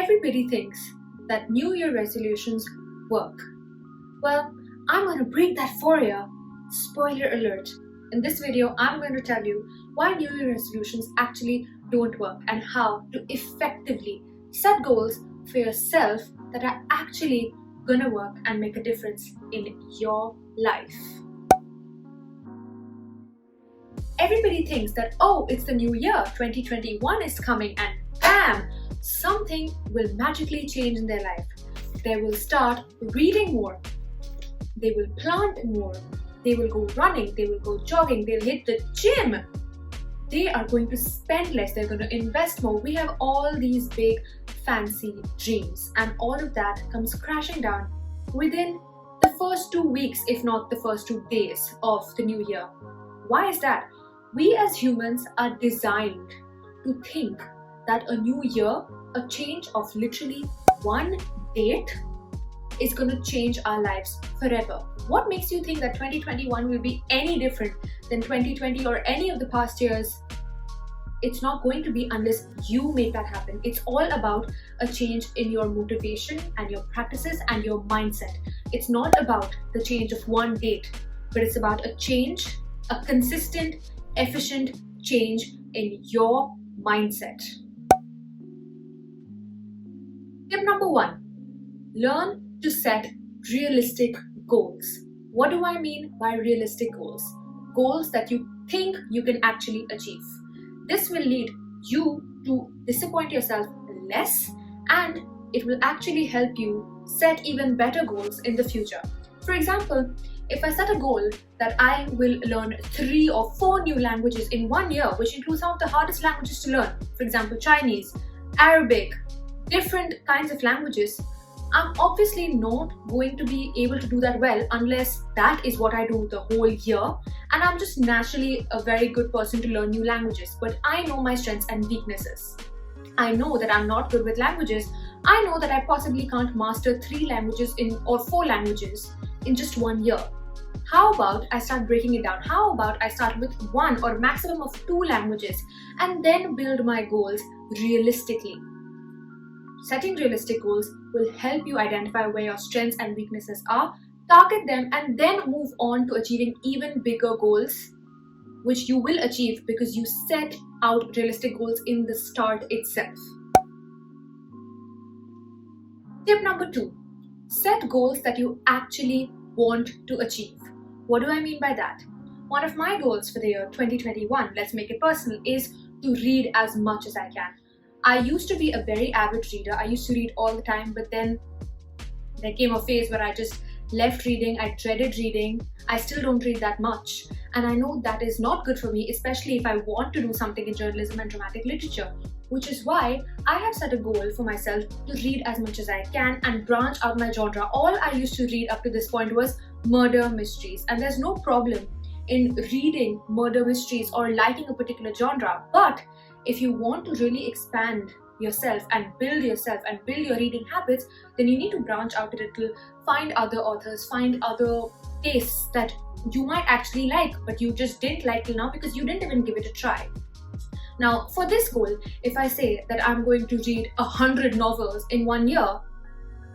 Everybody thinks that New Year resolutions work. Well, I'm going to break that for you. Spoiler alert. In this video, I'm going to tell you why New Year resolutions actually don't work and how to effectively set goals for yourself that are actually going to work and make a difference in your life. Everybody thinks that, oh, it's the new year, 2021 is coming, and bam, something will magically change in their life. They will start reading more, they will plant more, they will go running, they will go jogging, they'll hit the gym. They are going to spend less, they're going to invest more. We have all these big fancy dreams, and all of that comes crashing down within the first 2 weeks, if not the first 2 days of the new year. Why is that? We as humans are designed to think that a new year, a change of literally one date, is going to change our lives forever. What makes you think that 2021 will be any different than 2020 or any of the past years? It's not going to be unless you make that happen. It's all about a change in your motivation and your practices and your mindset. It's not about the change of one date, but it's about a change, a consistent, efficient change in your mindset. Tip number 1, learn to set realistic goals. What do I mean by realistic goals? Goals that you think you can actually achieve. This will lead you to disappoint yourself less, and it will actually help you set even better goals in the future. For example, if I set a goal that I will learn 3 or 4 new languages in 1 year, which includes some of the hardest languages to learn, for example, Chinese, Arabic, different kinds of languages, I'm obviously not going to be able to do that well unless that is what I do the whole year, and I'm just naturally a very good person to learn new languages. But I know my strengths and weaknesses. I know that I'm not good with languages. I know that I possibly can't master 3 languages or 4 languages in just 1 year. How about I start breaking it down? How about I start with 1 or maximum of 2 languages and then build my goals realistically? Setting realistic goals will help you identify where your strengths and weaknesses are, target them, and then move on to achieving even bigger goals, which you will achieve because you set out realistic goals in the start itself. Tip number 2, set goals that you actually want to achieve. What do I mean by that? One of my goals for the year 2021, let's make it personal, is to read as much as I can. I used to be a very avid reader. I used to read all the time, but then there came a phase where I just left reading. I dreaded reading. I still don't read that much. And I know that is not good for me, especially if I want to do something in journalism and dramatic literature, which is why I have set a goal for myself to read as much as I can and branch out my genre. All I used to read up to this point was murder mysteries, and there's no problem in reading murder mysteries or liking a particular genre, but if you want to really expand yourself and build your reading habits, then you need to branch out a little, find other authors, find other tastes that you might actually like, but you just didn't like till now because you didn't even give it a try. Now, for this goal, if I say that I'm going to read 100 novels in 1 year,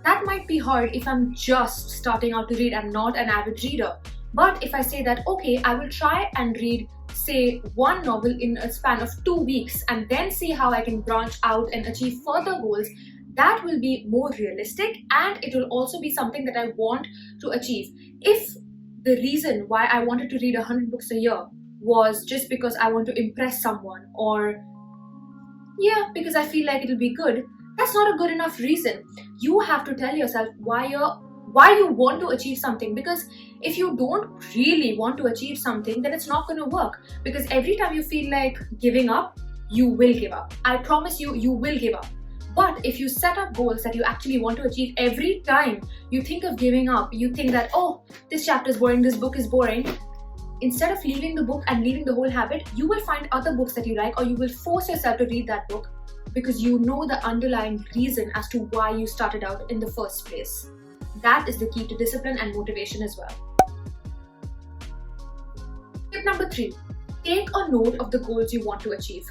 that might be hard if I'm just starting out to read. I'm not an avid reader. But if I say that, okay, I will try and read, say, 1 novel in a span of 2 weeks and then see how I can branch out and achieve further goals, that will be more realistic, and it will also be something that I want to achieve. If the reason why I wanted to read 100 books a year was just because I want to impress someone, or because I feel like it'll be good, that's not a good enough reason. You have to tell yourself why you want to achieve something, because if you don't really want to achieve something, then it's not going to work, because every time you feel like giving up, you will give up. I promise you, you will give up. But if you set up goals that you actually want to achieve, every time you think of giving up, you think that, oh, this chapter is boring, this book is boring, instead of leaving the book and leaving the whole habit, you will find other books that you like, or you will force yourself to read that book because you know the underlying reason as to why you started out in the first place. That is the key to discipline and motivation as well. Tip number 3, take a note of the goals you want to achieve.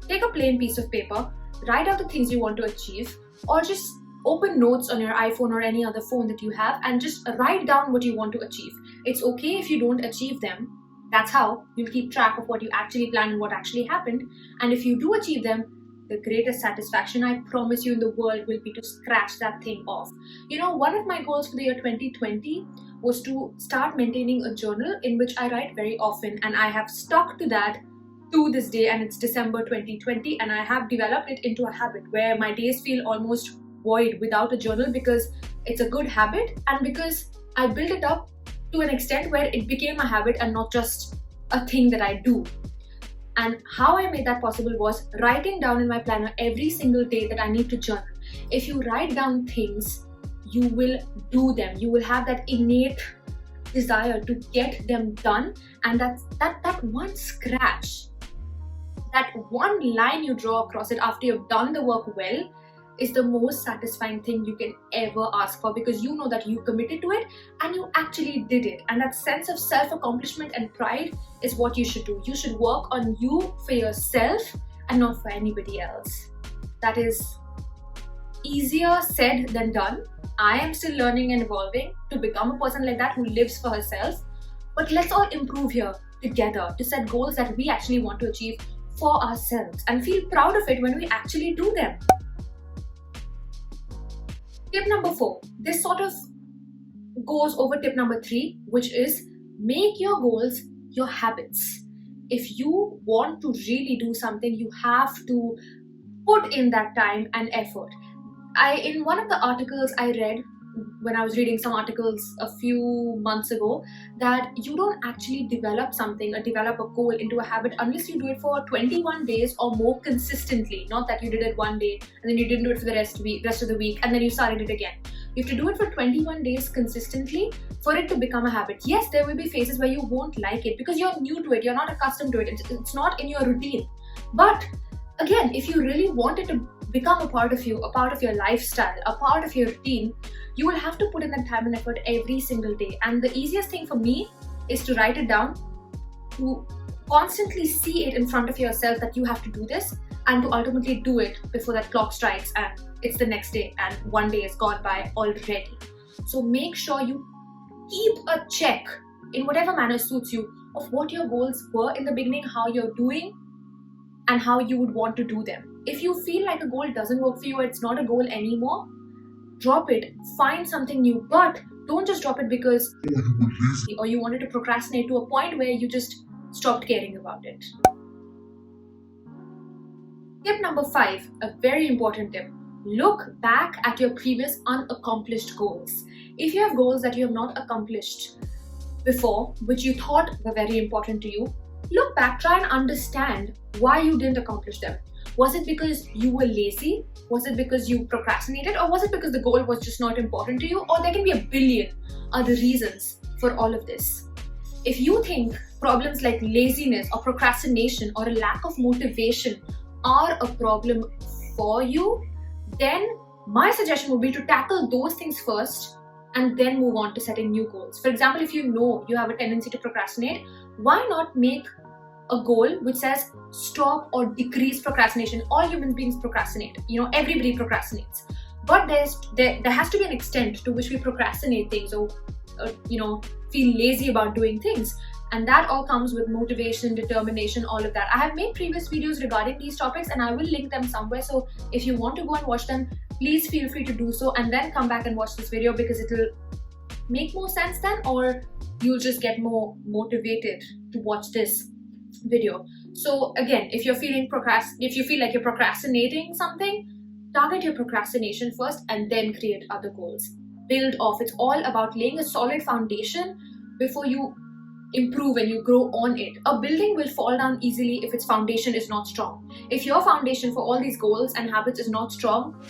Take a plain piece of paper, write out the things you want to achieve, or just open notes on your iPhone or any other phone that you have and just write down what you want to achieve. It's okay if you don't achieve them. That's how you'll keep track of what you actually planned and what actually happened. And if you do achieve them, the greatest satisfaction I promise you in the world will be to scratch that thing off. One of my goals for the year 2020 was to start maintaining a journal in which I write very often, and I have stuck to that to this day, and it's December 2020, and I have developed it into a habit where my days feel almost void without a journal, because it's a good habit and because I built it up to an extent where it became a habit and not just a thing that I do. And how I made that possible was writing down in my planner every single day that I need to journal. If you write down things, you will do them. You will have that innate desire to get them done, and that one scratch, that one line you draw across it after you've done the work well, is the most satisfying thing you can ever ask for, because you know that you committed to it and you actually did it. And that sense of self-accomplishment and pride is what you should do. You should work on you for yourself and not for anybody else. That is easier said than done. I am still learning and evolving to become a person like that who lives for herself. But let's all improve here together to set goals that we actually want to achieve for ourselves and feel proud of it when we actually do them. Tip number 4. This sort of goes over tip number 3, which is make your goals your habits. If you want to really do something, you have to put in that time and effort. In one of the articles I read, when I was reading some articles a few months ago, that you don't actually develop a goal into a habit unless you do it for 21 days or more consistently. Not that you did it one day and then you didn't do it for the rest of the week and then you started it again. You have to do it for 21 days consistently for it to become a habit. Yes, there will be phases where you won't like it because you're new to it, you're not accustomed to it, it's not in your routine. But again, if you really want it to become a part of you, a part of your lifestyle, a part of your routine, you will have to put in that time and effort every single day. And the easiest thing for me is to write it down, to constantly see it in front of yourself that you have to do this, and to ultimately do it before that clock strikes and it's the next day and one day is gone by already. So make sure you keep a check in whatever manner suits you of what your goals were in the beginning, how you're doing, and how you would want to do them. If you feel like a goal doesn't work for you, it's not a goal anymore, drop it, find something new. But don't just drop it because or you wanted to procrastinate to a point where you just stopped caring about it. Tip number 5, a very important tip. Look back at your previous unaccomplished goals. If you have goals that you have not accomplished before, which you thought were very important to you, look back, try and understand why you didn't accomplish them. Was it because you were lazy? Was it because you procrastinated? Or was it because the goal was just not important to you? Or there can be a billion other reasons for all of this. If you think problems like laziness or procrastination or a lack of motivation are a problem for you, then my suggestion would be to tackle those things first and then move on to setting new goals. For example, if you know you have a tendency to procrastinate, why not make a goal which says stop or decrease procrastination? All human beings procrastinate. Everybody procrastinates. But there has to be an extent to which we procrastinate things or feel lazy about doing things. And that all comes with motivation, determination, all of that. I have made previous videos regarding these topics and I will link them somewhere. So if you want to go and watch them, please feel free to do so and then come back and watch this video, because it will make more sense then, or you'll just get more motivated to watch this video. So again, if you feel like you're procrastinating something, target your procrastination first and then create other goals. Build off. It's all about laying a solid foundation before you improve and you grow on it. A building will fall down easily if its foundation is not strong. If your foundation for all these goals and habits is not strong,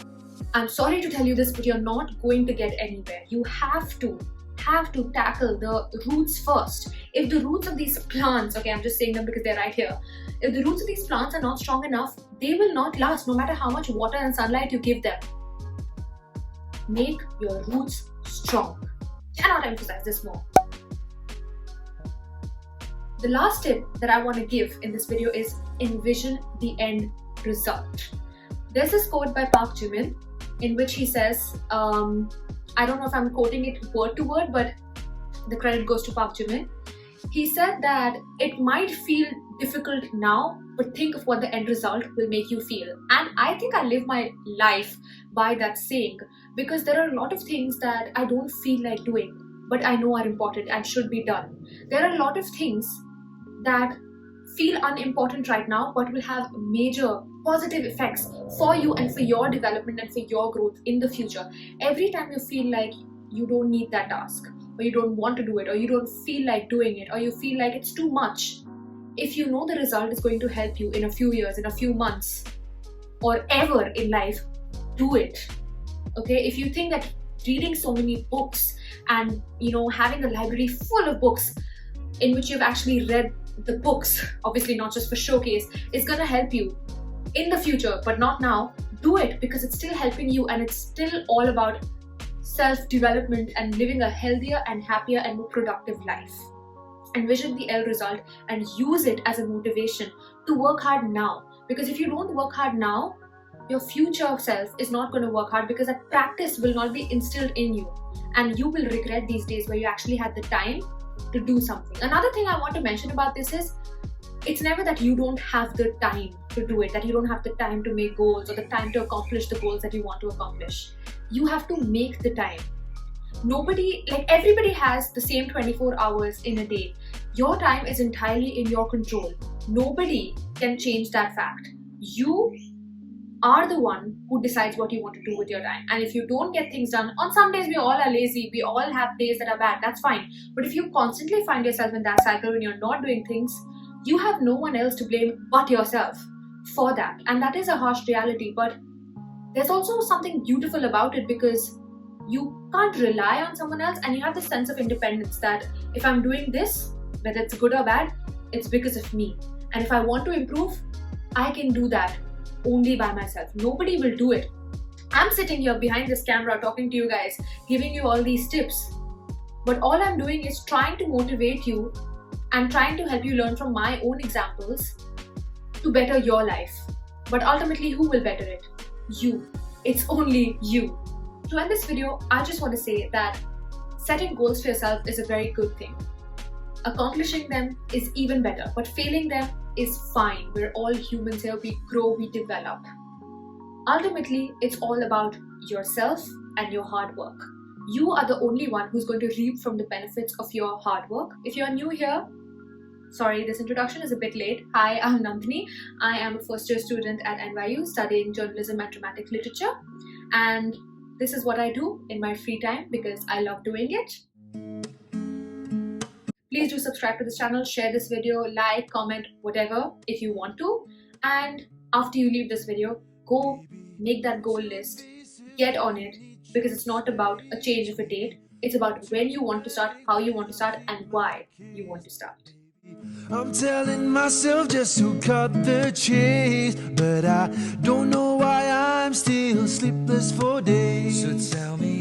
I'm sorry to tell you this, but you're not going to get anywhere. You have to tackle the roots first. If the roots of these plants, okay, I'm just saying them because they're right here. If the roots of these plants are not strong enough, they will not last no matter how much water and sunlight you give them. Make your roots strong. Cannot emphasize this more. The last tip that I want to give in this video is envision the end result. There's this quote by Park Jimin in which he says, I don't know if I'm quoting it word to word, but the credit goes to Park Jimin. He said that it might feel difficult now, but think of what the end result will make you feel. And I think I live my life by that saying, because there are a lot of things that I don't feel like doing, but I know are important and should be done. There are a lot of things that feel unimportant right now, but will have major positive effects for you and for your development and for your growth in the future. Every time you feel like you don't need that task, or you don't want to do it, or you don't feel like doing it, or you feel like it's too much, if you know the result is going to help you in a few years, in a few months, or ever in life, do it. Okay, if you think that reading so many books and having a library full of books in which you've actually read the books, obviously not just for showcase, is going to help you in the future but not now, do it, because it's still helping you and it's still all about self-development and living a healthier and happier and more productive life. Envision the end result and use it as a motivation to work hard now, because if you don't work hard now, your future self is not going to work hard, because that practice will not be instilled in you and you will regret these days where you actually had the time to do something. Another thing I want to mention about this is, it's never that you don't have the time to do it, that you don't have the time to make goals or the time to accomplish the goals that you want to accomplish. You have to make the time. Everybody has the same 24 hours in a day. Your time is entirely in your control. Nobody can change that fact. You are the one who decides what you want to do with your time. And if you don't get things done, on some days we all are lazy, we all have days that are bad, that's fine. But if you constantly find yourself in that cycle when you're not doing things, you have no one else to blame but yourself for that. And that is a harsh reality, but there's also something beautiful about it, because you can't rely on someone else and you have the sense of independence that if I'm doing this, whether it's good or bad, it's because of me. And if I want to improve, I can do that only by myself. Nobody will do it. I'm sitting here behind this camera talking to you guys, giving you all these tips, but all I'm doing is trying to motivate you and trying to help you learn from my own examples to better your life. But ultimately, who will better it? You. It's only you. To end this video, I just want to say that setting goals for yourself is a very good thing. Accomplishing them is even better, but failing them is fine. We're all humans here. We grow, we develop. Ultimately, it's all about yourself and your hard work. You are the only one who's going to reap from the benefits of your hard work. If you're new here, sorry, this introduction is a bit late. Hi, I'm Nandini. I am a first-year student at NYU studying journalism and dramatic literature. And this is what I do in my free time because I love doing it. Please do subscribe to this channel, share this video, like, comment, whatever if you want to. And after you leave this video, go make that goal list, get on it, because it's not about a change of a date. It's about when you want to start, how you want to start, and why you want to start. I'm telling myself just to cut the chase, but I don't know why I'm still sleepless for days. So tell me